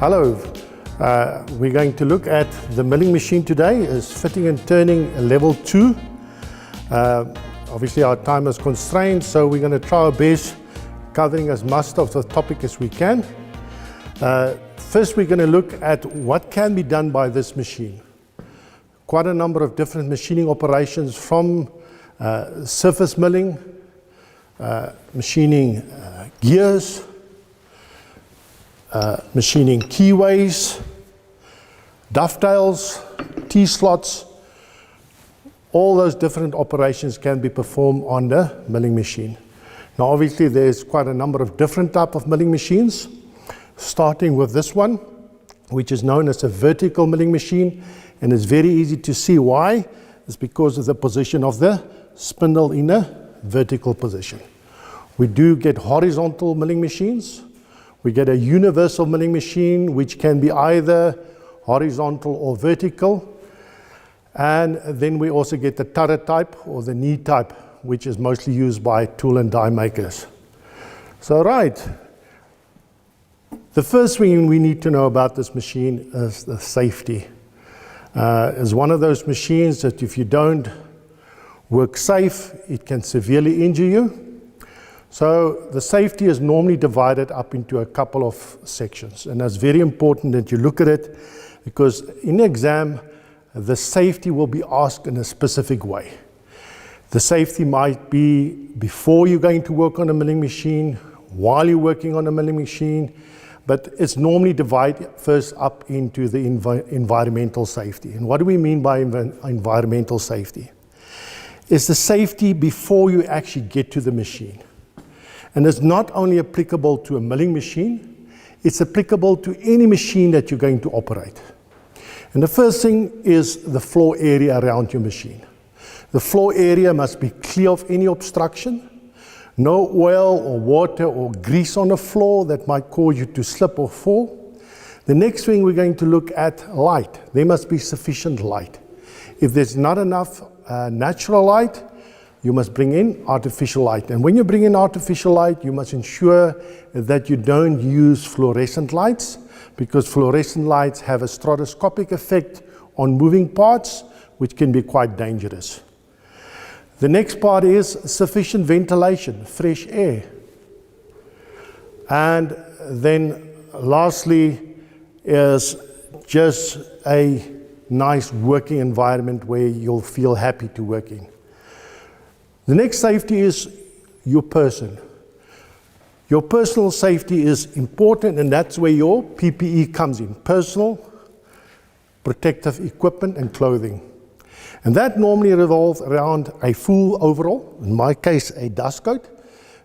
Hello, we're going to look at the milling machine today. Is fitting and turning level 2. Obviously our time is constrained, so we're going to try our best covering as much of the topic as we can. First we're going to look at what can be done by this machine. Quite a number of different machining operations, from surface milling, machining gears, machining keyways, dovetails, T-slots. All those different operations can be performed on the milling machine. Now obviously there's quite a number of different types of milling machines, starting with this one, which is known as a vertical milling machine, and it's very easy to see why. It's because of the position of the spindle in a vertical position. We do get horizontal milling machines. We get a universal milling machine, which can be either horizontal or vertical. And then we also get the turret type or the knee type, which is mostly used by tool and die makers. So right, the first thing we need to know about this machine is the safety. It's one of those machines that if you don't work safe, it can severely injure you. So the safety is normally divided up into a couple of sections, and that's very important that you look at it, because in the exam the safety will be asked in a specific way. The safety might be before you're going to work on a milling machine, while you're working on a milling machine, but it's normally divided first up into the environmental safety. And what do we mean by environmental safety? It's the safety before you actually get to the machine. And it's not only applicable to a milling machine, it's applicable to any machine that you're going to operate. And the first thing is the floor area around your machine. The floor area must be clear of any obstruction. No oil or water or grease on the floor that might cause you to slip or fall. The next thing we're going to look at light. There must be sufficient light. If there's not enough natural light, you must bring in artificial light. And when you bring in artificial light, you must ensure that you don't use fluorescent lights, because fluorescent lights have a stroboscopic effect on moving parts, which can be quite dangerous. The next part is sufficient ventilation, fresh air. And then lastly is just a nice working environment where you'll feel happy to work in. The next safety is your person. Your personal safety is important, and that's where your PPE comes in: personal protective equipment and clothing. And that normally revolves around a full overall, in my case a dust coat.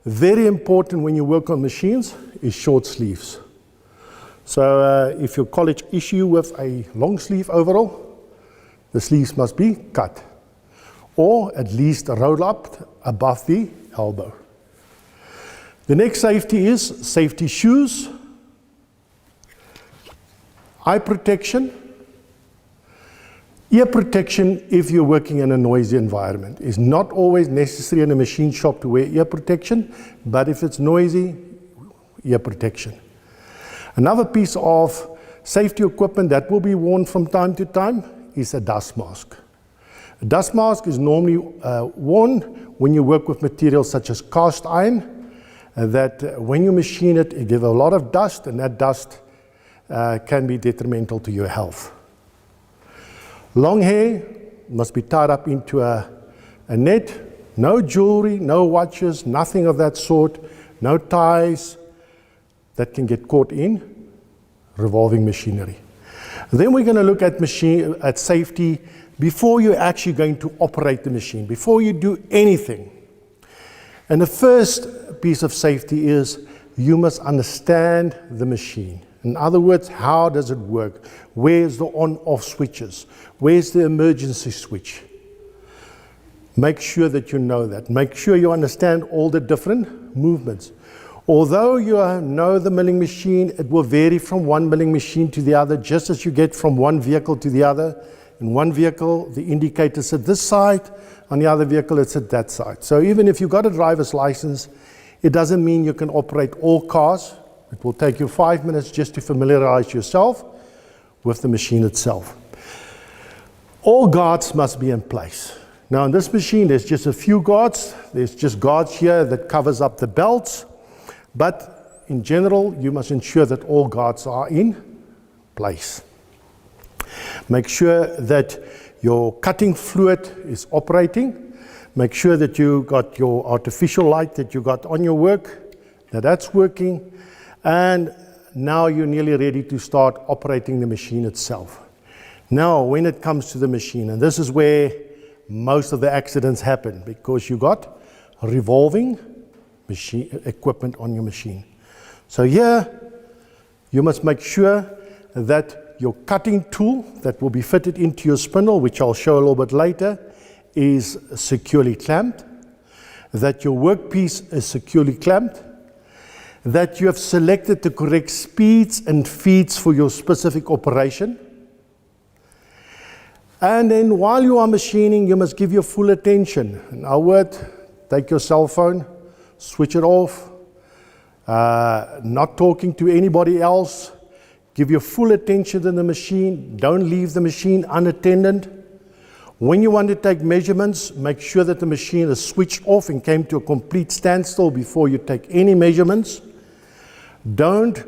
Very important when you work on machines is short sleeves. So if your college issue you with a long sleeve overall, the sleeves must be cut, or at least roll up above the elbow. The next safety is safety shoes, eye protection, ear protection if you're working in a noisy environment. It's not always necessary in a machine shop to wear ear protection, but if it's noisy, ear protection. Another piece of safety equipment that will be worn from time to time is a dust mask. A dust mask is normally worn when you work with materials such as cast iron, that when you machine it, it gives a lot of dust, and that dust can be detrimental to your health. Long hair must be tied up into a net. No jewelry, no watches, nothing of that sort. No ties that can get caught in revolving machinery. Then we're going to look at safety before you're actually going to operate the machine, before you do anything. And the first piece of safety is you must understand the machine. In other words, how does it work? Where's the on-off switches? Where's the emergency switch? Make sure that you know that. Make sure you understand all the different movements. Although you know the milling machine, it will vary from one milling machine to the other, just as you get from one vehicle to the other. In one vehicle, the indicator's at this side. On the other vehicle, it's at that side. So even if you've got a driver's license, it doesn't mean you can operate all cars It will take you 5 minutes just to familiarize yourself with the machine itself. All guards must be in place. Now in this machine there's just a few guards. There's just guards here that covers up the belts, but in general you must ensure that all guards are in place. Make sure that your cutting fluid is operating. Make sure that you got your artificial light that you got on your work, that's working. And now you're nearly ready to start operating the machine itself. Now, when it comes to the machine, and this is where most of the accidents happen, because you got revolving machine equipment on your machine. So here, you must make sure that your cutting tool that will be fitted into your spindle, which I'll show a little bit later, is securely clamped, that your workpiece is securely clamped, that you have selected the correct speeds and feeds for your specific operation. And then while you are machining, you must give your full attention. In our word, take your cell phone, switch it off, not talking to anybody else. Give your full attention to the machine. Don't leave the machine unattended. When you want to take measurements, make sure that the machine is switched off and came to a complete standstill before you take any measurements. Don't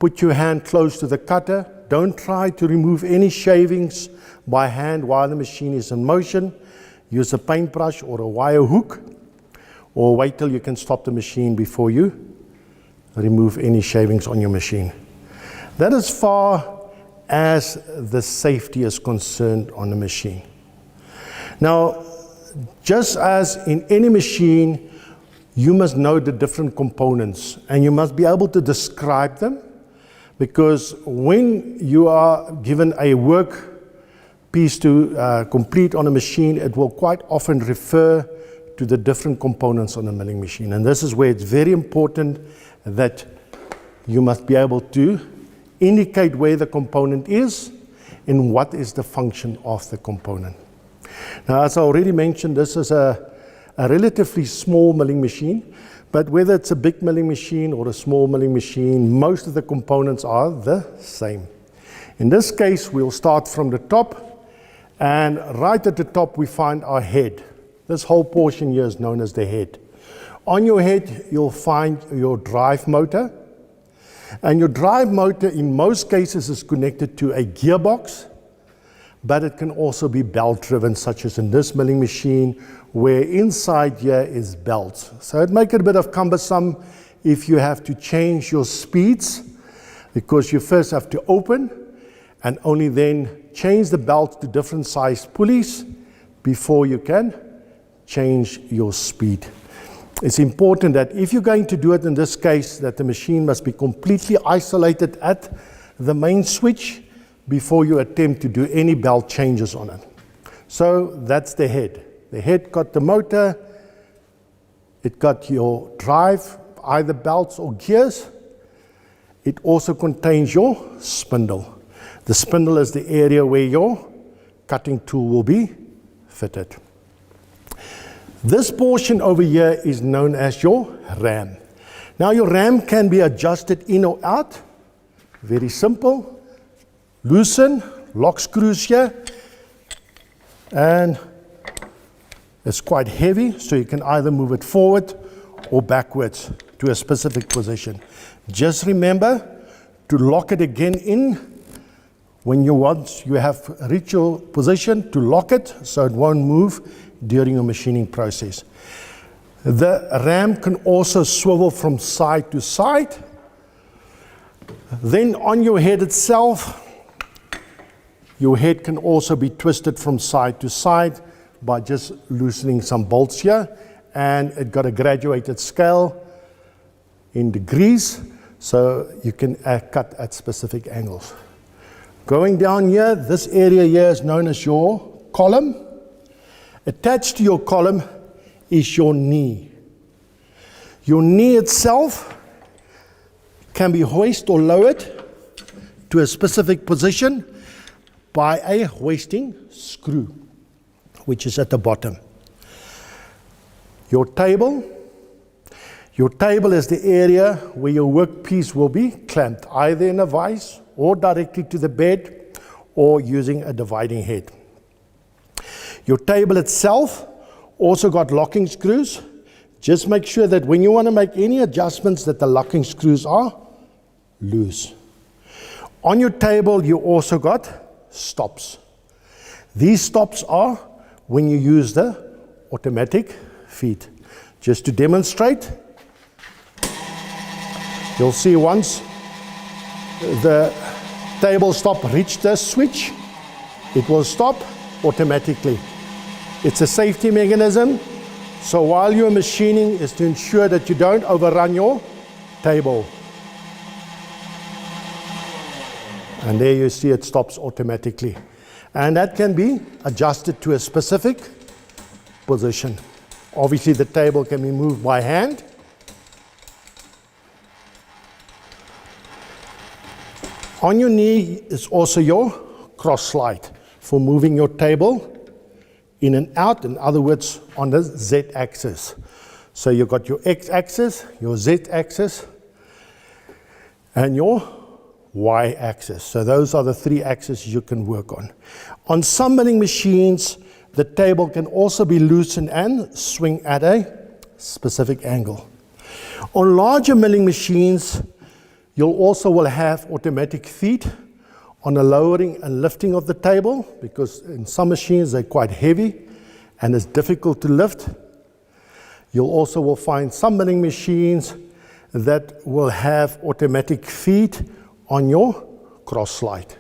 put your hand close to the cutter. Don't try to remove any shavings by hand while the machine is in motion. Use a paintbrush or a wire hook, or wait till you can stop the machine before you remove any shavings on your machine. That as far as the safety is concerned on the machine. Now, just as in any machine, you must know the different components and you must be able to describe them, because when you are given a work piece to complete on a machine, it will quite often refer to the different components on the milling machine. And this is where it's very important that you must be able to indicate where the component is and what is the function of the component. Now, as I already mentioned, this is a relatively small milling machine, but whether it's a big milling machine or a small milling machine, most of the components are the same. In this case, we'll start from the top, and right at the top we find our head. This whole portion here is known as the head. On your head, you'll find your drive motor, and your drive motor in most cases is connected to a gearbox, but it can also be belt driven, such as in this milling machine, where inside here is belts. So it makes it a bit of cumbersome if you have to change your speeds, because you first have to open and only then change the belt to different size pulleys before you can change your speed. It's important that if you're going to do it in this case, that the machine must be completely isolated at the main switch before you attempt to do any belt changes on it. So that's the head. The head got the motor, it got your drive, either belts or gears. It also contains your spindle. The spindle is the area where your cutting tool will be fitted. This portion over here is known as your ram. Now your ram can be adjusted in or out. Very simple. Loosen, lock screws here, and it's quite heavy, so you can either move it forward or backwards to a specific position. Just remember to lock it again in when you have reached your position, to lock it so it won't move during your machining process. The ram can also swivel from side to side. Then on your head itself, your head can also be twisted from side to side by just loosening some bolts here, and it got a graduated scale in degrees, so you can cut at specific angles. Going down here, this area here is known as your column. Attached to your column is your knee. Your knee itself can be hoisted or lowered to a specific position by a hoisting screw, which is at the bottom. Your table. Your table is the area where your workpiece will be clamped, either in a vise or directly to the bed or using a dividing head. Your table itself also got locking screws. Just make sure that when you want to make any adjustments that the locking screws are loose. On your table you also got stops. These stops are when you use the automatic feet. Just to demonstrate, you'll see once the table stop reached the switch, it will stop automatically. It's a safety mechanism, so while you're machining is to ensure that you don't overrun your table. And there you see it stops automatically. And that can be adjusted to a specific position. Obviously the table can be moved by hand. On your knee is also your cross slide for moving your table in and out, in other words, on the Z-axis. So you've got your X-axis, your Z-axis, and your Y-axis. So those are the three axes you can work on. On some milling machines, the table can also be loosened and swing at a specific angle. On larger milling machines, you'll also will have automatic feet on the lowering and lifting of the table, because in some machines they're quite heavy and it's difficult to lift. You'll also will find some milling machines that will have automatic feet on your cross slide.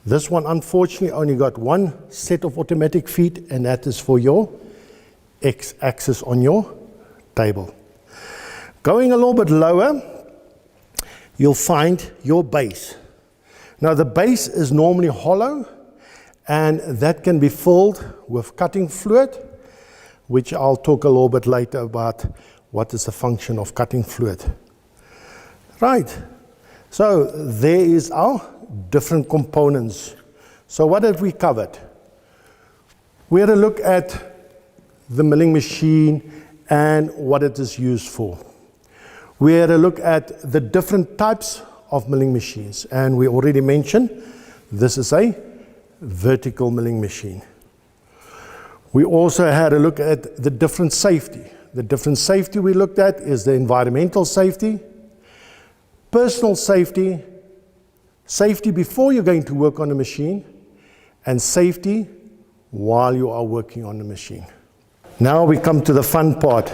This one unfortunately only got one set of automatic feet, and that is for your X-axis on your table. Going a little bit lower, you'll find your base. Now the base is normally hollow, and that can be filled with cutting fluid, which I'll talk a little bit later about what is the function of cutting fluid. Right. So there is our different components. So what have we covered? We had a look at the milling machine and what it is used for. We had a look at the different types of milling machines, and we already mentioned this is a vertical milling machine. We also had a look at the different safety. The different safety we looked at is the environmental safety, personal safety, safety before you're going to work on the machine, and safety while you are working on the machine. Now we come to the fun part,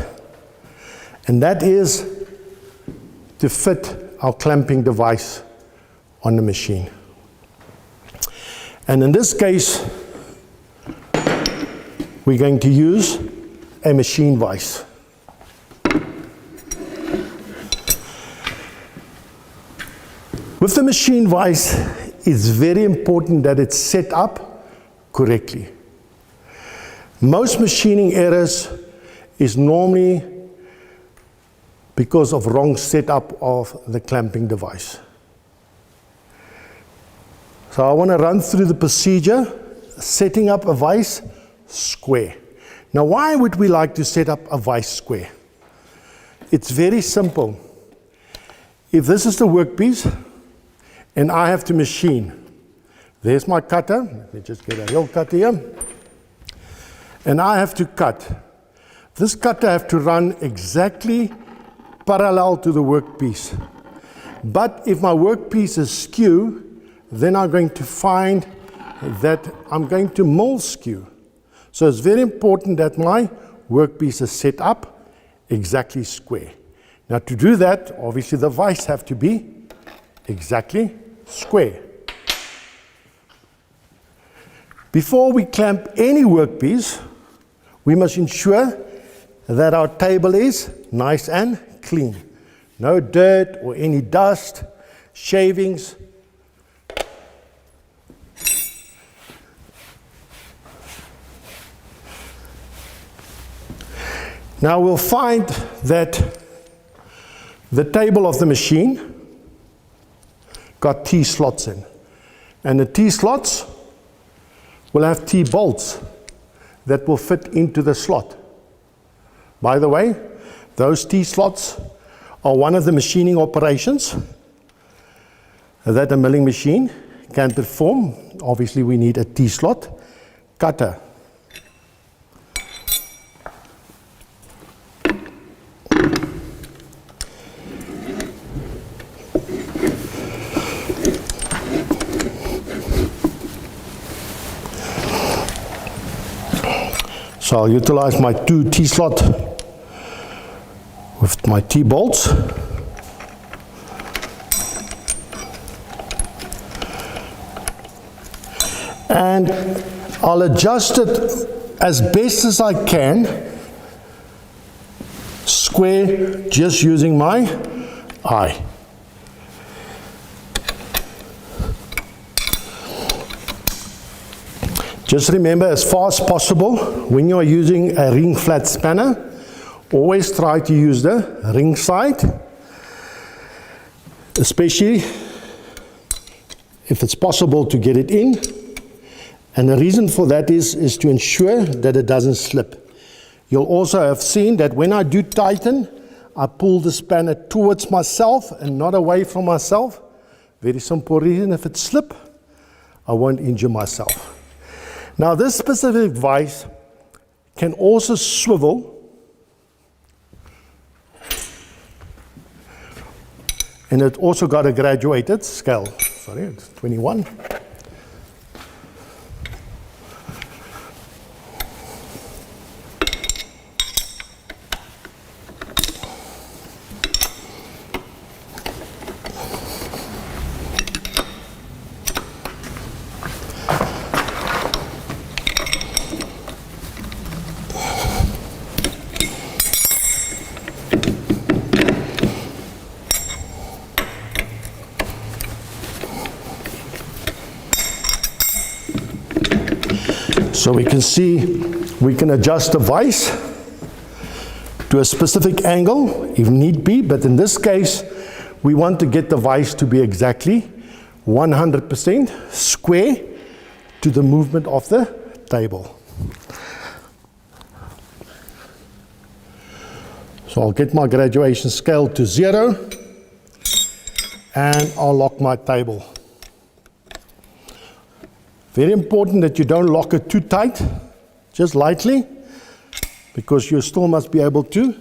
and that is to fit our clamping device on the machine. And in this case, we're going to use a machine vise. With the machine vise, it's very important that it's set up correctly. Most machining errors is normally because of wrong setup of the clamping device. So I want to run through the procedure, setting up a vise square. Now why would we like to set up a vise square? It's very simple. If this is the workpiece, and I have to machine. There's my cutter. Let me just get a real cutter here. And I have to cut. This cutter I have to run exactly parallel to the workpiece. But if my workpiece is skew, then I'm going to find that I'm going to mill skew. So it's very important that my workpiece is set up exactly square. Now to do that, obviously the vise have to be exactly square. Before we clamp any workpiece, we must ensure that our table is nice and clean. No dirt or any dust, shavings. Now we'll find that the table of the machine got T-slots in. And the T-slots will have T-bolts that will fit into the slot. By the way, Those T-slots are one of the machining operations that a milling machine can perform. Obviously, we need a T-slot cutter. So I'll utilize my 2 T-slot with my T-bolts. And I'll adjust it as best as I can, square, just using my eye. Just remember, as far as possible, when you are using a ring flat spanner, always try to use the ring side, especially if it's possible to get it in. And the reason for that is to ensure that it doesn't slip. You'll also have seen that when I do tighten, I pull the spanner towards myself and not away from myself. Very simple reason, if it slips, I won't injure myself. Now, this specific vise can also swivel, and it also got a graduated scale. Sorry, it's 21. So we can see we can adjust the vise to a specific angle if need be, but in this case we want to get the vise to be exactly 100% square to the movement of the table. So I'll get my graduation scale to 0 and I'll lock my table. Very important that you don't lock it too tight, just lightly, because you still must be able to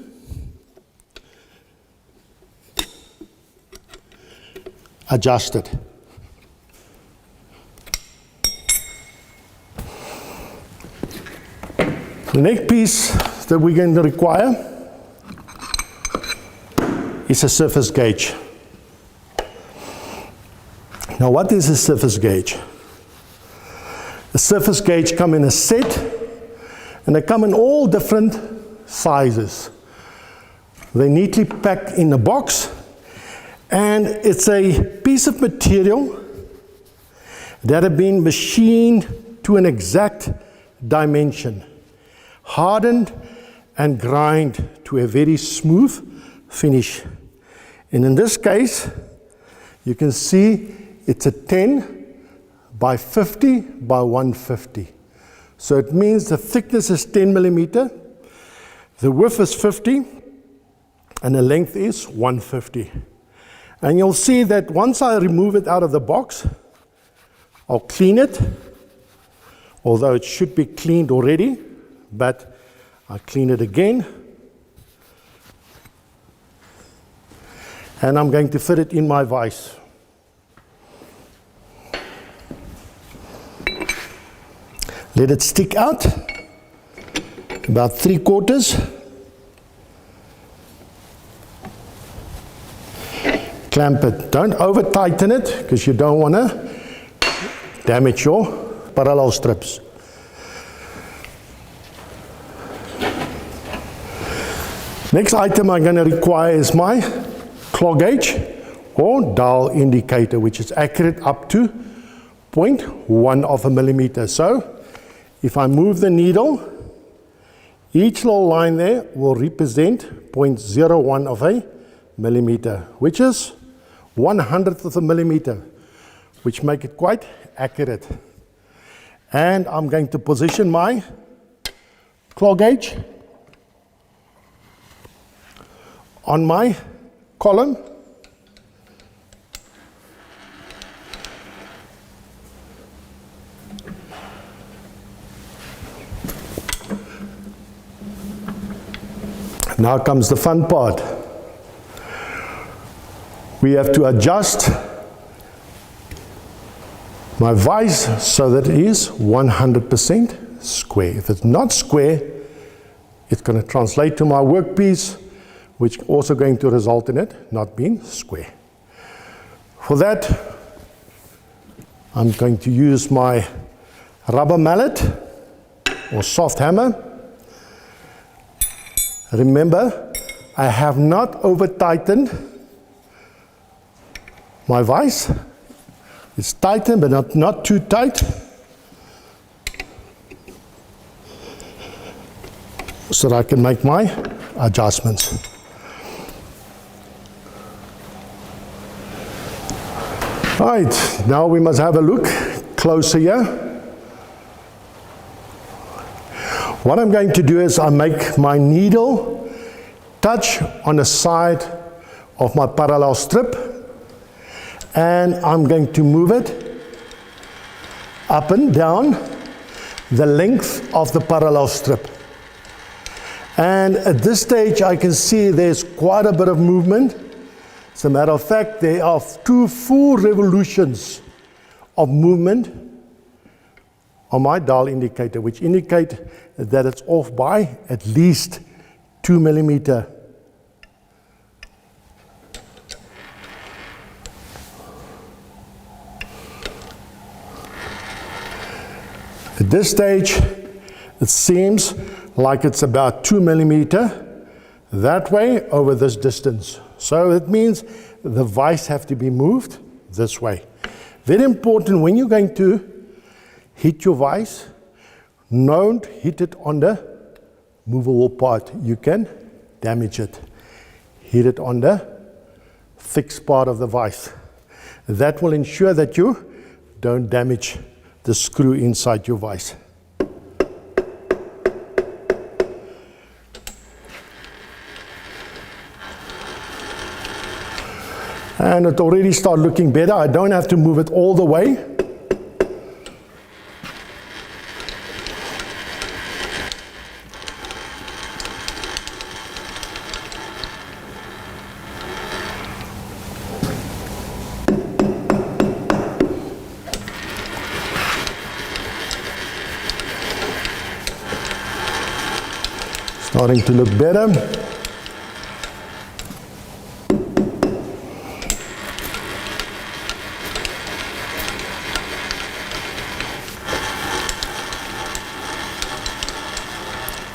adjust it. The next piece that we're going to require is a surface gauge. Now, what is a surface gauge? The surface gauge come in a set, and they come in all different sizes. They neatly packed in a box, and it's a piece of material that have been machined to an exact dimension, hardened and grind to a very smooth finish. And in this case, you can see it's a 10 by 50 by 150. So it means the thickness is 10 millimeter, the width is 50, and the length is 150. And you'll see that once I remove it out of the box, I'll clean it, although it should be cleaned already, but I clean it again. And I'm going to fit it in my vise. Let it stick out, about 3/4. Clamp it. Don't over tighten it, because you don't want to damage your parallel strips. Next item I'm going to require is my claw gauge or dial indicator, which is accurate up to 0.1 of a millimeter. So if I move the needle, each little line there will represent 0.01 of a millimeter, which is 1/100th of a millimeter, which make it quite accurate. And I'm going to position my claw gauge on my column. Now comes the fun part. We have to adjust my vise so that it is 100% square. If it's not square, it's going to translate to my workpiece, which is also going to result in it not being square. For that, I'm going to use my rubber mallet or soft hammer. Remember, I have not over-tightened my vise. It's tightened, but not too tight. So that I can make my adjustments. Right, now we must have a look closer here. What I'm going to do is I make my needle touch on the side of my parallel strip, and I'm going to move it up and down the length of the parallel strip. And at this stage I can see there's quite a bit of movement. As a matter of fact, there are 2 full revolutions of movement on my dial indicator, which indicate that it's off by at least 2 millimeters. At this stage, it seems like it's about 2 millimeters that way over this distance. So it means the vise have to be moved this way. Very important when you're going to hit your vise, don't hit it on the movable part. You can damage it. Hit it on the fixed part of the vise. That will ensure that you don't damage the screw inside your vise. And it already started looking better. I don't have to move it all the way. Starting to look better.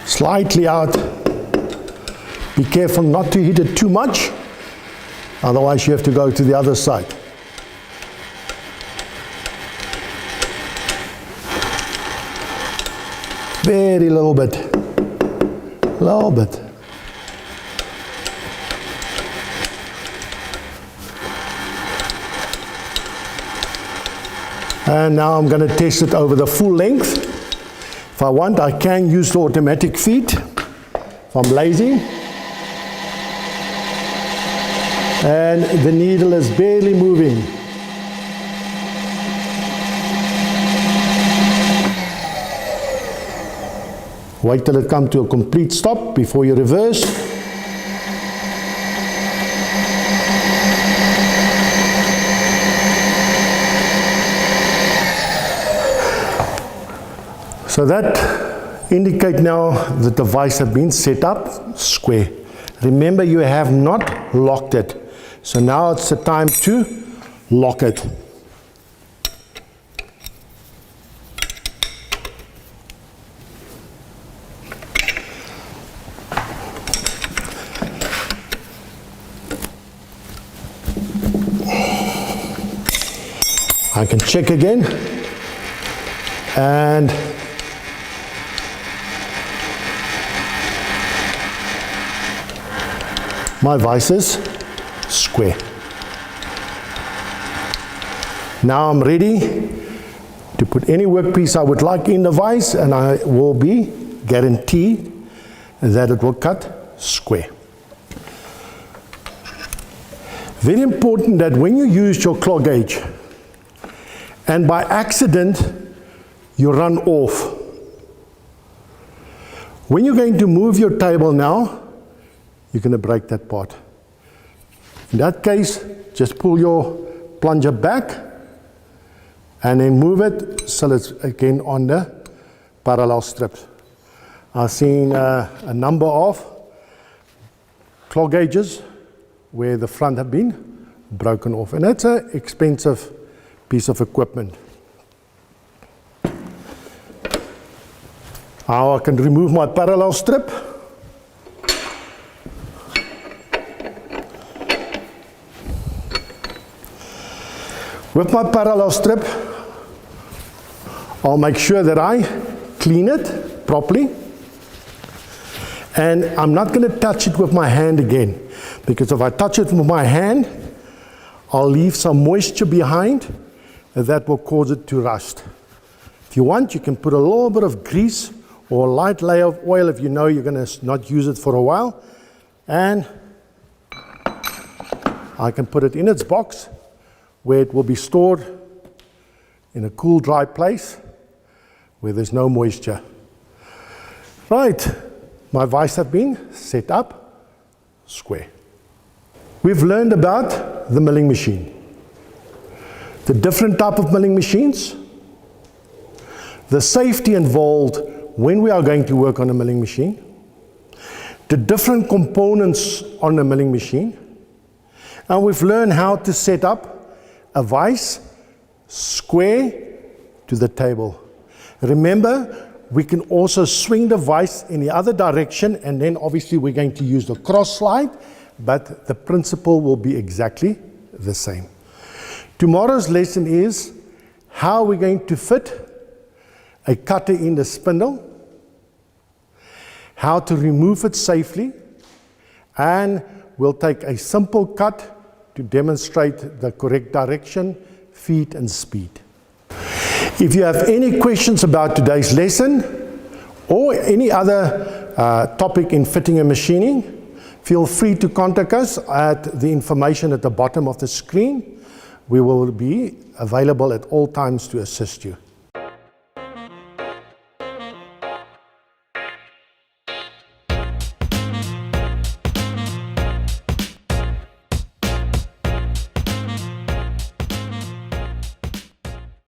Slightly out. Be careful not to hit it too much, otherwise you have to go to the other side. Very little bit. Little bit. And now I'm going to test it over the full length. If I want, I can use the automatic feed if I'm lazy. And the needle is barely moving. Wait till it comes to a complete stop before you reverse. So that indicates now that the vise has been set up square. Remember, you have not locked it. So now it's the time to lock it. I can check again, and my vise is square. Now I'm ready to put any workpiece I would like in the vise, and I will be guaranteed that it will cut square. Very important that when you use your claw gauge and by accident you run off, when you're going to move your table now, you're going to break that part. In that case, just pull your plunger back and then move it so it's again on the parallel strips. I've seen a number of claw gauges where the front have been broken off, and that's an expensive piece of equipment. Now I can remove my parallel strip. With my parallel strip, I'll make sure that I clean it properly. And I'm not going to touch it with my hand again, because if I touch it with my hand, I'll leave some moisture behind, and that will cause it to rust. If you want, you can put a little bit of grease or a light layer of oil if you know you're going to not use it for a while. And I can put it in its box where it will be stored in a cool, dry place where there's no moisture. Right, my vise have been set up square. We've learned about the milling machine, the different type of milling machines, the safety involved when we are going to work on a milling machine, the different components on a milling machine, and we've learned how to set up a vise square to the table. Remember, we can also swing the vise in the other direction, and then obviously we're going to use the cross slide, but the principle will be exactly the same. Tomorrow's lesson is how we're going to fit a cutter in the spindle, how to remove it safely, and we'll take a simple cut to demonstrate the correct direction, feet, and speed. If you have any questions about today's lesson or any other topic in fitting and machining, feel free to contact us at the information at the bottom of the screen. We will be available at all times to assist you.